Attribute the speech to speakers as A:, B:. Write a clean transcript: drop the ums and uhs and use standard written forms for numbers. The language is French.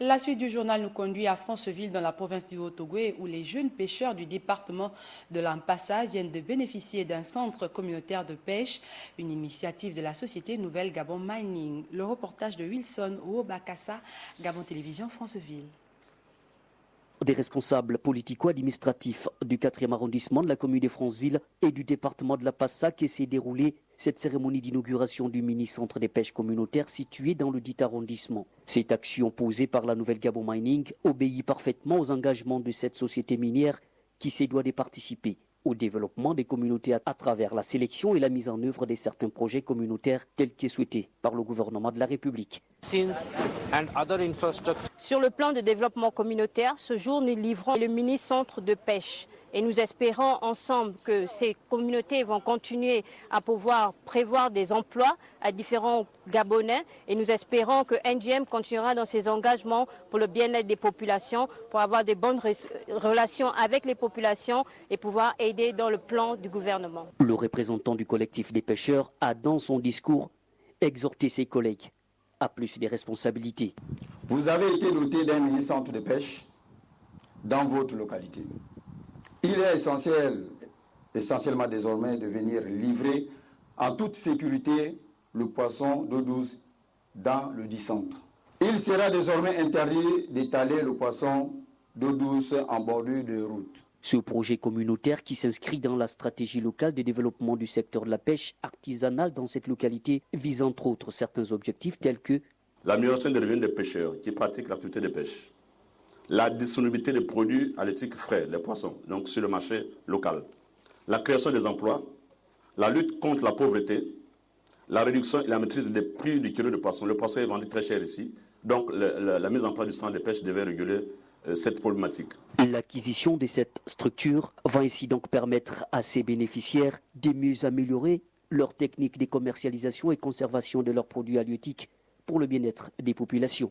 A: La suite du journal nous conduit à Franceville, dans la province du Haut-Ogooué, où les jeunes pêcheurs du département de l'Ampassa viennent de bénéficier d'un centre communautaire de pêche, une initiative de la société Nouvelle Gabon Mining. Le reportage de Wilson Ouobakassa, Gabon Télévision, Franceville.
B: Des responsables politico-administratifs du 4e arrondissement de la commune de Franceville et du département de l'Ampassa qui s'est déroulée cette cérémonie d'inauguration du mini-centre des pêches communautaires situé dans le dit arrondissement. Cette action posée par la Nouvelle Gabon Mining obéit parfaitement aux engagements de cette société minière qui se doit de participer au développement des communautés à travers la sélection et la mise en œuvre de certains projets communautaires tels que souhaités par le gouvernement de la République.
C: Sur le plan de développement communautaire, ce jour nous livrons le mini-centre de pêche et nous espérons ensemble que ces communautés vont continuer à pouvoir prévoir des emplois à différents Gabonais et nous espérons que NGM continuera dans ses engagements pour le bien-être des populations, pour avoir de bonnes relations avec les populations et pouvoir aider dans le plan du gouvernement.
B: Le représentant du collectif des pêcheurs a dans son discours exhorté ses collègues à plus de responsabilités.
D: Vous avez été doté d'un mini-centre de pêche dans votre localité. Il est essentiellement désormais de venir livrer en toute sécurité le poisson d'eau douce dans le dit centre. Il sera désormais interdit d'étaler le poisson d'eau douce en bordure de route.
B: Ce projet communautaire qui s'inscrit dans la stratégie locale de développement du secteur de la pêche artisanale dans cette localité vise entre autres certains objectifs tels que
E: l'amélioration des revenus des pêcheurs qui pratiquent l'activité de pêche, la disponibilité des produits halieutiques frais, les poissons, donc sur le marché local, la création des emplois, la lutte contre la pauvreté, la réduction et la maîtrise des prix du kilo de poisson. Le poisson est vendu très cher ici, donc la mise en place du centre de pêche devait réguler cette problématique.
B: L'acquisition de cette structure va ainsi donc permettre à ces bénéficiaires de mieux améliorer leurs techniques de commercialisation et conservation de leurs produits halieutiques pour le bien-être des populations.